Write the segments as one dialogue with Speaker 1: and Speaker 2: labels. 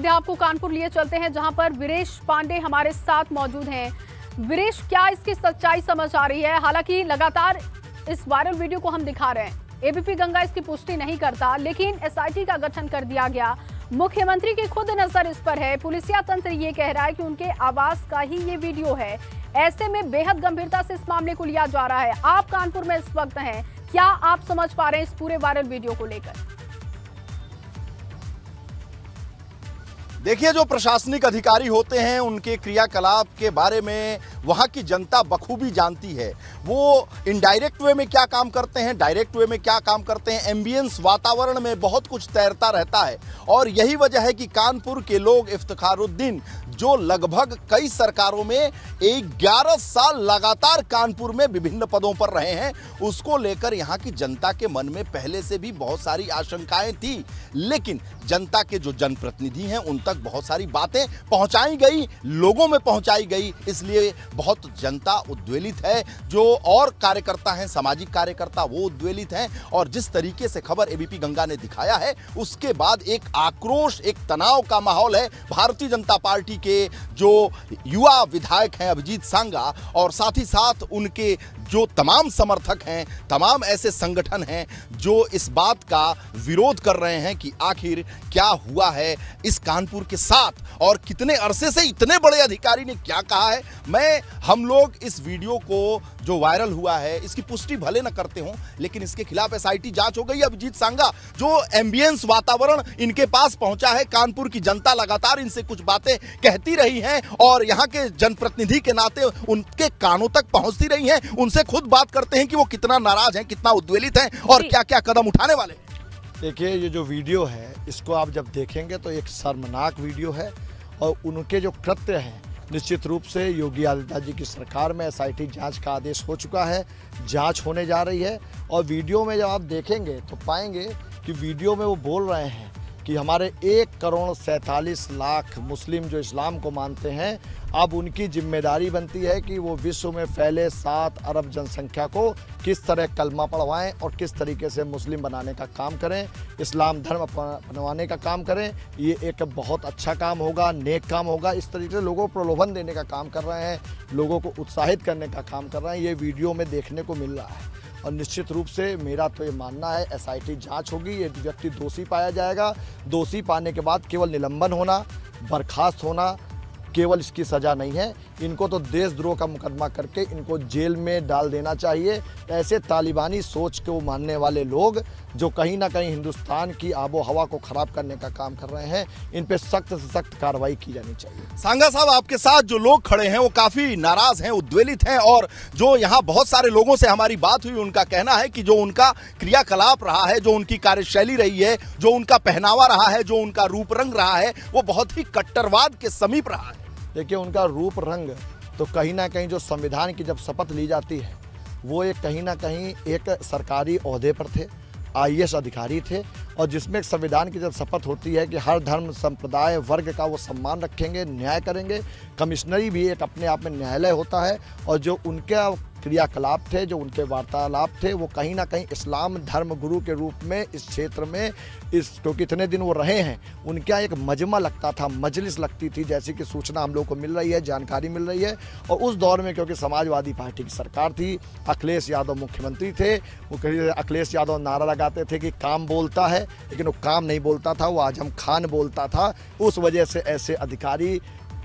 Speaker 1: सीधे आपको कानपुर लिए चलते हैं, जहां पर वीरेश पांडे हमारे साथ मौजूद हैं। वीरेश, क्या इसकी सच्चाई समझ आ रही है? हालांकि लगातार इस वायरल वीडियो को हम दिखा रहे हैं, एबीपी गंगा इसकी पुष्टि नहीं करता, लेकिन एसआईटी का गठन कर दिया गया। मुख्यमंत्री की खुद नजर इस पर है। पुलिसिया तंत्र ये कह रहा है कि उनके आवास का ही ये वीडियो है। ऐसे में बेहद गंभीरता से इस मामले को लिया जा रहा है। आप कानपुर में इस वक्त हैं, क्या आप समझ पा रहे हैं इस पूरे वायरल वीडियो को लेकर?
Speaker 2: देखिए, जो प्रशासनिक अधिकारी होते हैं उनके क्रियाकलाप के बारे में वहाँ की जनता बखूबी जानती है। वो इनडायरेक्ट वे में क्या काम करते हैं, डायरेक्ट वे में क्या काम करते हैं। एम्बियंस वातावरण में बहुत कुछ तैरता रहता है और यही वजह है कि कानपुर के लोग इफ्तिखारुद्दीन, जो लगभग कई सरकारों में 11 साल लगातार कानपुर में विभिन्न पदों पर रहे हैं, उसको लेकर यहाँ की जनता के मन में पहले से भी बहुत सारी आशंकाएं थी। लेकिन जनता के जो जनप्रतिनिधि हैं उन तक बहुत सारी बातें पहुंचाई गई, लोगों में पहुंचाई गई, इसलिए बहुत जनता उद्वेलित है। जो और कार्यकर्ता हैं, सामाजिक कार्यकर्ता, वो उद्वेलित हैं। और जिस तरीके से खबर एबीपी गंगा ने दिखाया है, उसके बाद एक आक्रोश, एक तनाव का माहौल है। भारतीय जनता पार्टी के जो युवा विधायक हैं अभिजीत सांगा, और साथ ही साथ उनके जो तमाम समर्थक हैं, तमाम ऐसे संगठन हैं जो इस बात का विरोध कर रहे हैं कि आखिर क्या हुआ है इस कानपुर के साथ और कितने अरसे से इतने बड़े अधिकारी ने क्या कहा है। हम लोग इस वीडियो को जो वायरल हुआ है इसकी पुष्टि भले न करते हों, लेकिन इसके खिलाफ एसआईटी जांच हो गई। अभिजीत सांगा, जो एम्बियंस वातावरण इनके पास पहुंचा है, कानपुर की जनता लगातार इनसे कुछ बातें कहती रही हैं और यहाँ के जनप्रतिनिधि के नाते उनके कानों तक पहुंचती रही हैं। उनसे खुद बात करते हैं कि वो कितना नाराज हैं, कितना उद्वेलित हैं और क्या क्या कदम उठाने वाले हैं।
Speaker 3: देखिए, ये जो वीडियो है इसको आप जब देखेंगे तो एक शर्मनाक वीडियो है और उनके जो कृत्य हैं, निश्चित रूप से योगी आदित्यनाथ जी की सरकार में एसआईटी जांच का आदेश हो चुका है, जांच होने जा रही है। और वीडियो में जब आप देखेंगे तो पाएंगे कि वीडियो में वो बोल रहे हैं कि हमारे 1,47,00,000 मुस्लिम जो इस्लाम को मानते हैं, अब उनकी जिम्मेदारी बनती है कि वो विश्व में फैले 7 अरब जनसंख्या को किस तरह कलमा पढ़वाएं और किस तरीके से मुस्लिम बनाने का काम करें, इस्लाम धर्म अपनाने का काम करें। ये एक बहुत अच्छा काम होगा, नेक काम होगा। इस तरीके से लोगों को प्रलोभन देने का काम कर रहे हैं, लोगों को उत्साहित करने का काम कर रहे हैं। ये वीडियो में देखने को मिल रहा है और निश्चित रूप से मेरा तो ये मानना है एसआईटी जांच होगी, ये व्यक्ति दोषी पाया जाएगा। दोषी पाने के बाद केवल निलंबन होना, बर्खास्त होना केवल इसकी सज़ा नहीं है, इनको तो देशद्रोह का मुकदमा करके इनको जेल में डाल देना चाहिए। ऐसे तालिबानी सोच को मानने वाले लोग जो कहीं ना कहीं हिंदुस्तान की आबो हवा को ख़राब करने का काम कर रहे हैं, इन पे सख्त से सख्त कार्रवाई की जानी चाहिए।
Speaker 2: सांगा साहब, आपके साथ जो लोग खड़े हैं वो काफ़ी नाराज़ हैं, उद्वेलित हैं और जो यहाँ बहुत सारे लोगों से हमारी बात हुई, उनका कहना है कि जो उनका क्रियाकलाप रहा है, जो उनकी कार्यशैली रही है, जो उनका पहनावा रहा है, जो उनका रूप रंग रहा है, वो बहुत ही कट्टरवाद के समीप रहा है।
Speaker 3: देखिए, उनका रूप रंग तो कहीं ना कहीं जो संविधान की जब शपथ ली जाती है, वो एक कहीं ना कहीं एक सरकारी ओहदे पर थे, आईएएस अधिकारी थे, और जिसमें संविधान की जब शपथ होती है कि हर धर्म संप्रदाय वर्ग का वो सम्मान रखेंगे, न्याय करेंगे। कमिश्नरी भी एक अपने आप में न्यायालय होता है और जो उनका क्रियाकलाप थे, जो उनके वार्तालाप थे, वो कहीं ना कहीं इस्लाम धर्म गुरु के रूप में इस क्षेत्र में क्योंकि इतने दिन वो रहे हैं, उनका एक मजमा लगता था, मजलिस लगती थी, जैसी कि सूचना हम लोग को मिल रही है, जानकारी मिल रही है। और उस दौर में क्योंकि समाजवादी पार्टी की सरकार थी, अखिलेश यादव मुख्यमंत्री थे, वो कहीं अखिलेश यादव नारा लगाते थे कि काम बोलता है, लेकिन वो काम नहीं बोलता था, वो आजम खान बोलता था। उस वजह से ऐसे अधिकारी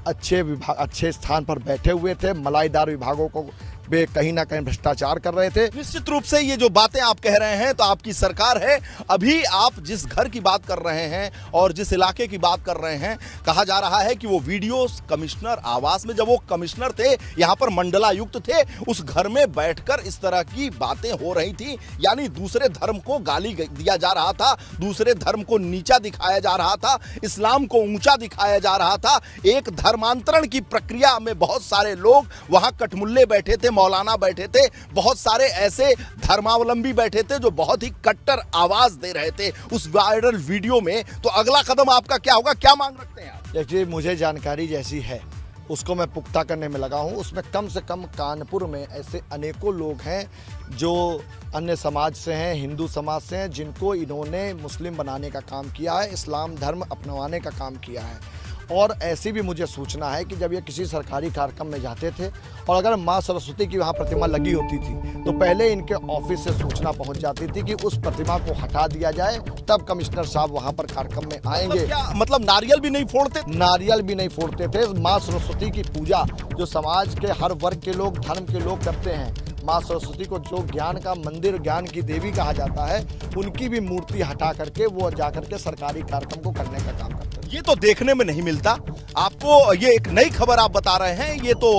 Speaker 3: अच्छे स्थान पर बैठे हुए थे, मलाईदार विभागों को वे कहीं ना कहीं भ्रष्टाचार कर रहे थे।
Speaker 2: निश्चित रूप से ये जो बातें आप कह रहे हैं तो आपकी सरकार है। अभी आप जिस घर की बात कर रहे हैं और जिस इलाके की बात कर रहे हैं, कहा जा रहा है कि वो वीडियो कमिश्नर आवास में, जब वो कमिश्नर थे, यहाँ पर मंडलायुक्त थे, उस घर में बैठकर इस तरह की बातें हो रही थी। यानी दूसरे धर्म को गाली दिया जा रहा था, दूसरे धर्म को नीचा दिखाया जा रहा था, इस्लाम को ऊंचा दिखाया जा रहा था। एक धर्मांतरण की प्रक्रिया में बहुत सारे लोग वहां कटमुल्ले बैठे थे, मौलाना बैठे थे, बहुत सारे ऐसे धर्मावलंबी बैठे थे जो बहुत ही कट्टर आवाज दे रहे थे उस वायरल वीडियो में। तो अगला कदम आपका क्या होगा, क्या मांग रखते हैं आप?
Speaker 3: देखिए, मुझे जानकारी जैसी है उसको मैं पुख्ता करने में लगा हूँ। उसमें कम से कम कानपुर में ऐसे अनेकों लोग हैं जो अन्य समाज से हैं, हिंदू समाज से हैं, जिनको इन्होंने मुस्लिम बनाने का काम किया है, इस्लाम धर्म अपनाने का काम किया है। और ऐसी भी मुझे सूचना है कि जब ये किसी सरकारी कार्यक्रम में जाते थे और अगर माँ सरस्वती की वहाँ प्रतिमा लगी होती थी तो पहले इनके ऑफिस से सूचना पहुँच जाती थी कि उस प्रतिमा को हटा दिया जाए, तब कमिश्नर साहब वहाँ पर कार्यक्रम में आएंगे।
Speaker 2: मतलब नारियल भी नहीं फोड़ते?
Speaker 3: नारियल भी नहीं फोड़ते थे। माँ सरस्वती की पूजा जो समाज के हर वर्ग के लोग, धर्म के लोग करते हैं, माँ सरस्वती को जो ज्ञान का मंदिर, ज्ञान की देवी कहा जाता है, उनकी भी मूर्ति हटा करके वो जाकर के सरकारी कार्यक्रम को करने का काम करते हैं।
Speaker 2: ये तो देखने में नहीं मिलता। आपको ये एक नई खबर आप बता रहे हैं, ये तो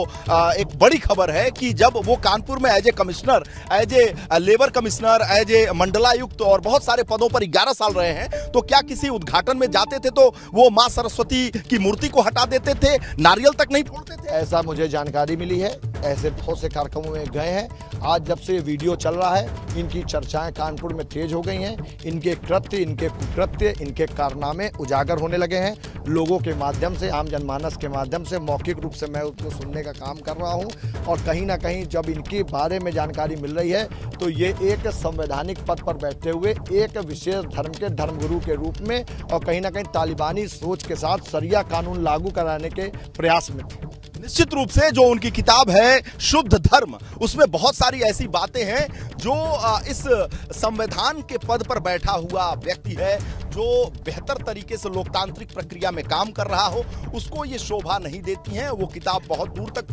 Speaker 2: एक बड़ी खबर है कि जब वो कानपुर में as a commissioner, as a labour commissioner, as a मंडलायुक्त और बहुत सारे पदों पर 11 साल रहे हैं, तो क्या किसी उद्घाटन में जाते थे तो वो माँ सरस्वती की मूर्ति को हटा देते थे, नारियल तक नहीं फोड़ते थे?
Speaker 3: ऐसा मुझे जानकारी मिली है। ऐसे बहुत से कार्यक्रमों में गए हैं। आज जब से वीडियो चल रहा है, इनकी चर्चाएं कानपुर में तेज हो गई हैं। इनके कृत्य, इनके कुकृत्य, इनके कारनामे उजागर होने लगे हैं। लोगों के माध्यम से, आम जनमानस के माध्यम से मौखिक रूप से मैं उसको सुनने का काम कर रहा हूं। और कहीं ना कहीं जब इनके बारे में जानकारी मिल रही है तो ये एक संवैधानिक पद पर बैठे हुए एक विशेष धर्म के धर्मगुरु के रूप में और कहीं ना कहीं तालिबानी सोच के साथ शरिया कानून लागू कराने के प्रयास में थे।
Speaker 2: निश्चित रूप से जो उनकी किताब है शुद्ध धर्म, उसमें बहुत सारी ऐसी बातें हैं जो इस संविधान के पद पर बैठा हुआ व्यक्ति है, जो बेहतर तरीके से लोकतांत्रिक प्रक्रिया में काम कर रहा हो, उसको ये शोभा नहीं देती हैं। वो किताब बहुत दूर तक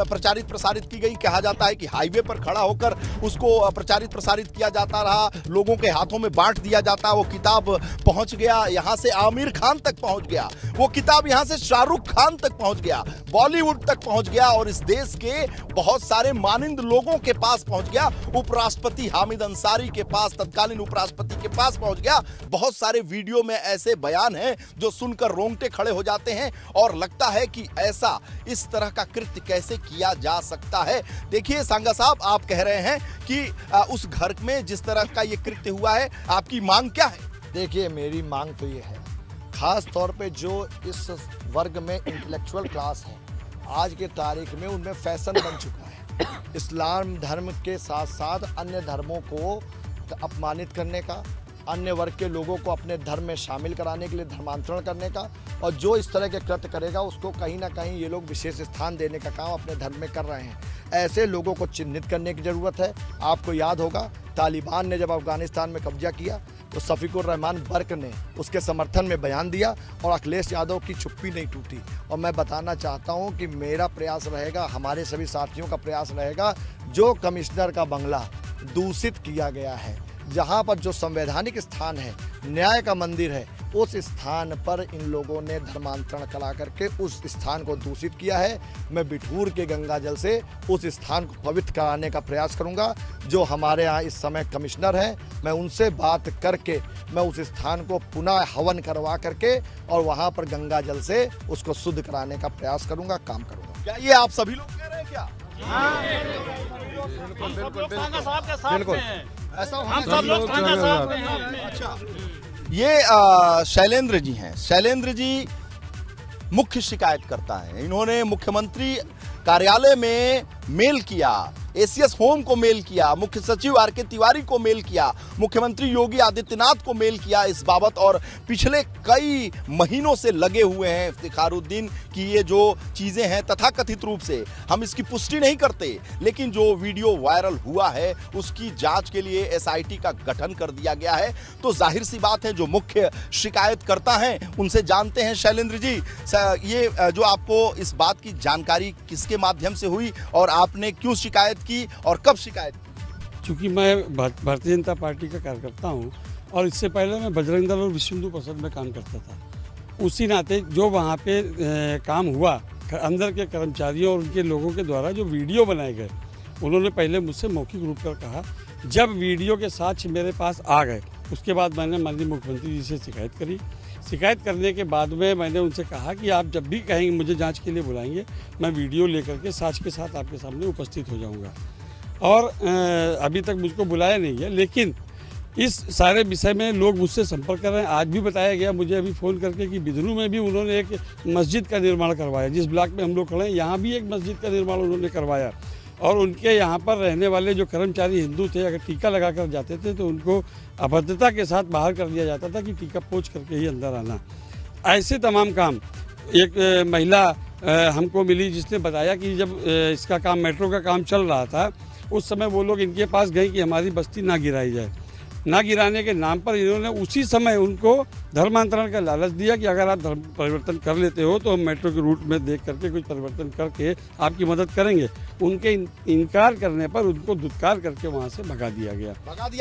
Speaker 2: प्रचारित प्रसारित की गई। कहा जाता है कि हाईवे पर खड़ा होकर उसको प्रचारित प्रसारित किया जाता रहा, लोगों के हाथों में बांट दिया जाता। वो किताब पहुंच गया यहाँ से आमिर खान तक पहुंच गया, वो किताब यहाँ से शाहरुख खान तक पहुंच गया, बॉलीवुड तक पहुंच गया और इस देश के बहुत सारे मानिंद लोगों के पास पहुंच गया। उपराष्ट्रपति हामिद अंसारी के पास, तत्कालीन उपराष्ट्रपति के पास पहुंच गया। बहुत सारे वीडियो में ऐसे बयान हैं जो सुनकर रोंगटे खड़े हो जाते हैं और लगता है कि ऐसा, इस तरह का कृत्य कैसे किया जा सकता है। देखिए सांगा साहब, आप कह रहे हैं कि उस घर में जिस तरह का ये कृत्य हुआ है, आपकी मांग क्या है?
Speaker 3: देखिए, मेरी मांग तो ये है, खास तौर पे जो इस वर्ग में इंटेलेक्चुअल क्लास है, आज के तारीख में उनमें फैशन बन चुका है इस्लाम धर्म के साथ साथ अन्य धर्मों को अपमानित करने का, अन्य वर्ग के लोगों को अपने धर्म में शामिल कराने के लिए धर्मांतरण करने का, और जो इस तरह के कृत्य करेगा उसको कहीं ना कहीं ये लोग विशेष स्थान देने का काम अपने धर्म में कर रहे हैं। ऐसे लोगों को चिन्हित करने की ज़रूरत है। आपको याद होगा, तालिबान ने जब अफगानिस्तान में कब्जा किया तो शफीकुर रहमान बर्क ने उसके समर्थन में बयान दिया और अखिलेश यादव की चुप्पी नहीं टूटी। और मैं बताना चाहता हूं कि मेरा प्रयास रहेगा, हमारे सभी साथियों का प्रयास रहेगा, जो कमिश्नर का बंगला दूषित किया गया है, जहां पर जो संवैधानिक स्थान है, न्याय का मंदिर है, उस स्थान पर इन लोगों ने धर्मांतरण करा करके उस स्थान को दूषित किया है। मैं बिठूर के गंगा जल से उस स्थान को पवित्र कराने का प्रयास करूंगा। जो हमारे यहाँ इस समय कमिश्नर हैं, मैं उनसे बात करके मैं उस स्थान को पुनः हवन करवा करके और वहाँ पर गंगा जल से उसको शुद्ध कराने का प्रयास करूंगा, काम करूंगा।
Speaker 2: क्या ये आप सभी लोग कह रहे हैं क्या?
Speaker 3: बिल्कुल
Speaker 2: अच्छा, ये शैलेंद्र जी हैं। शैलेंद्र जी मुख्य शिकायतकर्ता हैं। इन्होंने मुख्यमंत्री कार्यालय में मेल किया, एसीएस होम को मेल किया, मुख्य सचिव आर.के. तिवारी को मेल किया, मुख्यमंत्री योगी आदित्यनाथ को मेल किया इस बाबत, और पिछले कई महीनों से लगे हुए हैं इफ्तिखारुद्दीन की ये जो चीजें हैं तथाकथित रूप से, हम इसकी पुष्टि नहीं करते, लेकिन जो वीडियो वायरल हुआ है उसकी जांच के लिए एसआईटी का गठन कर दिया गया है। तो जाहिर सी बात है, जो मुख्य शिकायतकर्ता हैं उनसे जानते हैं। शैलेंद्र जी, ये जो आपको इस बात की जानकारी किसके माध्यम से हुई और आपने क्यों शिकायत की और कब शिकायत की?
Speaker 4: चूँकि मैं भारतीय जनता पार्टी का कार्यकर्ता हूँ और इससे पहले मैं बजरंग दल और विश्व हिंदू परिषद में काम करता था। उसी नाते जो वहाँ पे काम हुआ, अंदर के कर्मचारियों और उनके लोगों के द्वारा जो वीडियो बनाए गए, उन्होंने पहले मुझसे मौखिक रूप पर कहा। जब वीडियो के साक्ष्य मेरे पास आ गए, उसके बाद मैंने माननीय मुख्यमंत्री जी से शिकायत करी। शिकायत करने के बाद में मैंने उनसे कहा कि आप जब भी कहेंगे, मुझे जांच के लिए बुलाएंगे, मैं वीडियो लेकर के साक्ष्य के साथ आपके सामने उपस्थित हो जाऊंगा। और अभी तक मुझको बुलाया नहीं है, लेकिन इस सारे विषय में लोग मुझसे संपर्क कर रहे हैं। आज भी बताया गया मुझे अभी फ़ोन करके कि बिदरू में भी उन्होंने एक मस्जिद का निर्माण करवाया। जिस ब्लॉक में हम लोग खड़े हैं यहाँ भी एक मस्जिद का निर्माण उन्होंने करवाया। और उनके यहाँ पर रहने वाले जो कर्मचारी हिंदू थे, अगर टीका लगा कर जाते थे तो उनको अभद्रता के साथ बाहर कर दिया जाता था कि टीका पोंछ करके ही अंदर आना। ऐसे तमाम काम। एक महिला हमको मिली जिसने बताया कि जब इसका काम, मेट्रो का काम चल रहा था, उस समय वो लोग इनके पास गए कि हमारी बस्ती ना गिराई जाए। ना गिराने के नाम पर इन्होंने उसी समय उनको धर्मांतरण का लालच दिया कि अगर आप धर्म परिवर्तन कर लेते हो तो हम मेट्रो के रूट में देख करके कुछ परिवर्तन करके आपकी मदद करेंगे। उनके इनकार करने पर उनको दुत्कार करके वहाँ से भगा दिया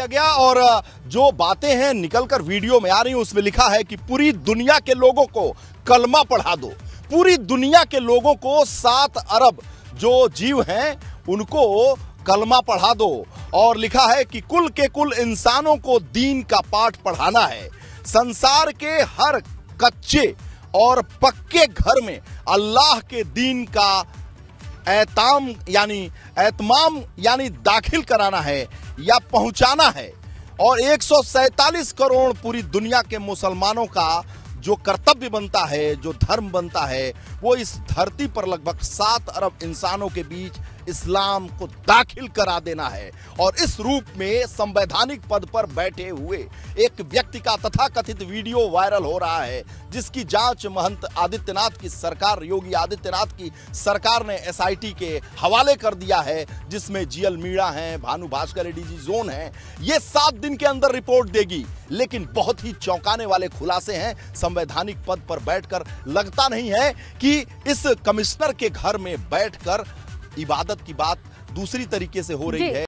Speaker 4: गया।
Speaker 2: और जो बातें हैं निकलकर वीडियो में आ रही उसमें लिखा है कि पूरी दुनिया के लोगों को कलमा पढ़ा दो। पूरी दुनिया के लोगों को 7 अरब जो जीव हैं उनको कलमा पढ़ा दो। और लिखा है कि कुल के कुल इंसानों को दीन का पाठ पढ़ाना है। संसार के हर कच्चे और पक्के घर में अल्लाह के दीन का एतमाम यानी दाखिल कराना है या पहुंचाना है। और 147 करोड़ पूरी दुनिया के मुसलमानों का जो कर्तव्य बनता है, जो धर्म बनता है, वो इस धरती पर लगभग 7 अरब इंसानों के बीच इस्लाम को दाखिल करा देना है। और इस रूप में संवैधानिक पद पर बैठे हुए एक व्यक्ति का तथाकथित वीडियो वायरल हो रहा है, जिसकी जांच महंत आदित्यनाथ की सरकार, योगी आदित्यनाथ की सरकार ने SIT के हवाले कर दिया है, जिसमें GL मीणा हैं, भानु भास्कर ADG जोन हैं। ये 7 दिन के अंदर रिपोर्ट देगी। लेकिन बहुत ही चौंकाने वाले खुलासे हैं। संवैधानिक पद पर बैठकर लगता नहीं है कि इस कमिश्नर के घर में बैठकर इबादत की बात दूसरी तरीके से हो रही है।